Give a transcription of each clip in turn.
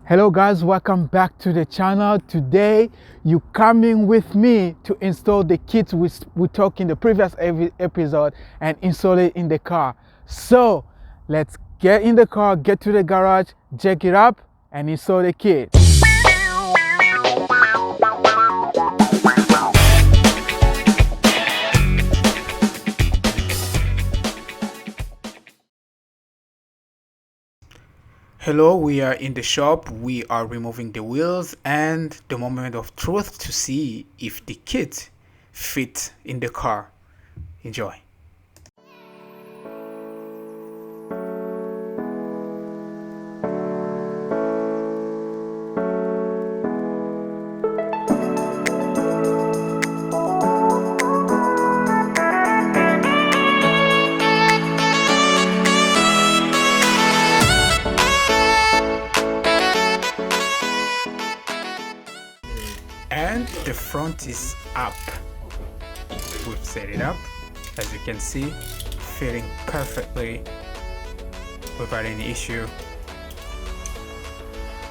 Hello guys, welcome back to the channel. Today you coming with me to install the kit we talked in the previous episode and install it in the car. So let's get in the car, get to the garage, jack it up and install the kit. Hello, we are in the shop. We are removing the wheels and the moment of truth to see if the kit fits in the car. Enjoy. And the front is up. We've set it up, as you can see, fitting perfectly without any issue.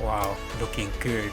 Wow, looking good.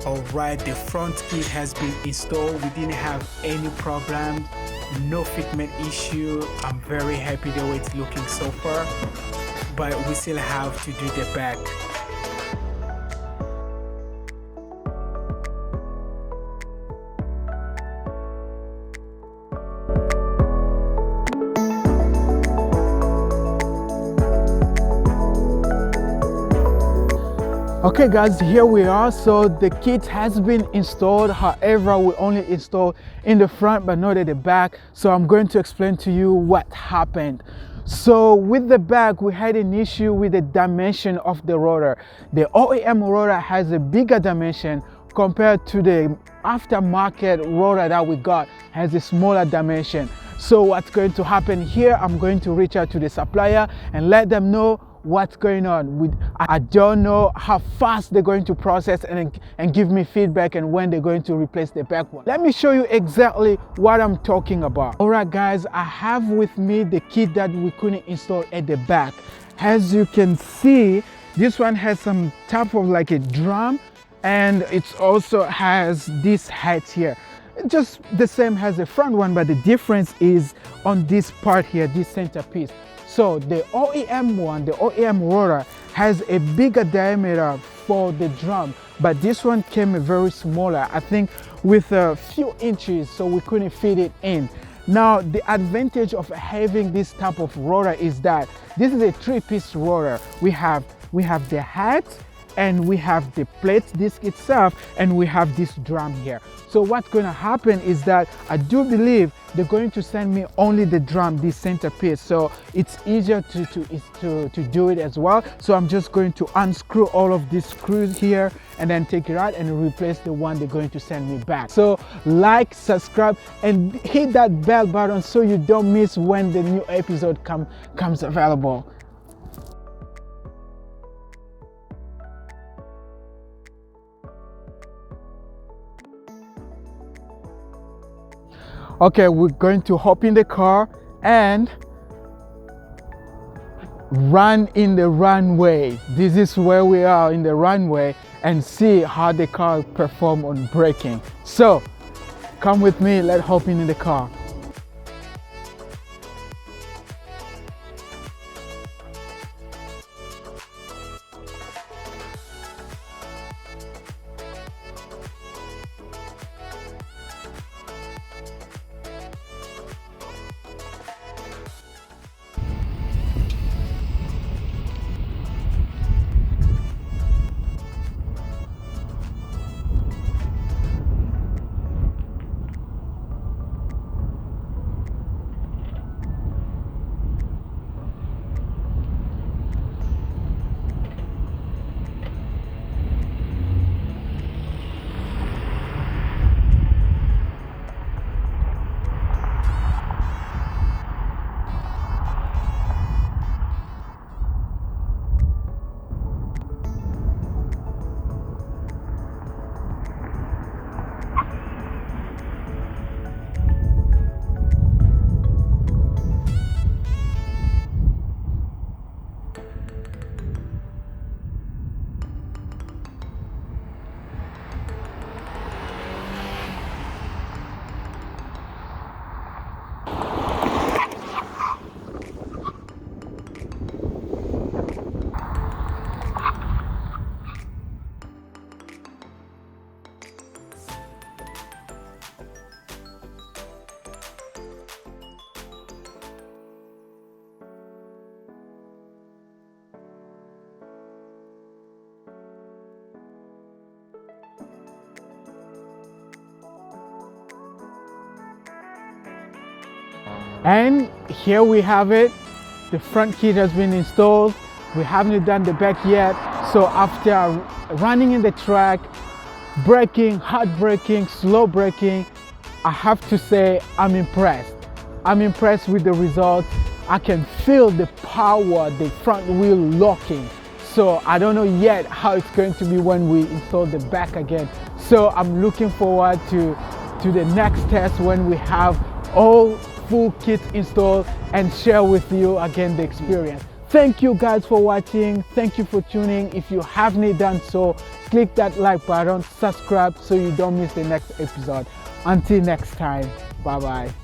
Alright, the front kit has been installed. We didn't have any problems, no fitment issue. I'm very happy the way it's looking so far, but we still have to do the back. Okay guys, here we are. So the kit has been installed. However, we only installed in the front but not at the back. So I'm going to explain to you what happened. So with the back, we had an issue with the dimension of the rotor. The OEM rotor has a bigger dimension compared to the aftermarket rotor that we got has a smaller dimension. So what's going to happen here, I'm going to reach out to the supplier and let them know what's going on. I don't know how fast they're going to process and give me feedback and when they're going to replace the back one. Let me show you exactly what I'm talking about. All right guys, I have with me the kit that we couldn't install at the back. As you can see, this one has some type of like a drum, and it also has this hat here. Just the same as the front one, but the difference is on this part here, this centerpiece. So the OEM one, the OEM rotor, has a bigger diameter for the drum, but this one came very smaller, I think with a few inches, so we couldn't fit it in. Now the advantage of having this type of rotor is that this is a three-piece rotor. We have the hat, and we have the plate disc itself, and we have this drum here. So what's going to happen is that I do believe they're going to send me only the drum, this centerpiece, so it's easier to do it as well. So I'm just going to unscrew all of these screws here and then take it out and replace the one they're going to send me back. So like, subscribe and hit that bell button so you don't miss when the new episode comes available. Okay, we're going to hop in the car and run in the runway. This is where we are in the runway, and see how the car perform on braking. So Come with me, let's hop in the car. And here we have it. The front kit has been installed. We haven't done the back yet. So after running in the track, braking, hard braking, slow braking, I have to say I'm impressed. I'm impressed with the results. I can feel the power, the front wheel locking. So I don't know yet how it's going to be when we install the back again. So I'm looking forward to the next test when we have all full kit installed and share with you again the experience. Thank you guys for watching. Thank you for tuning. If you haven't done so, click that like button, subscribe so you don't miss the next episode. Until next time, bye bye.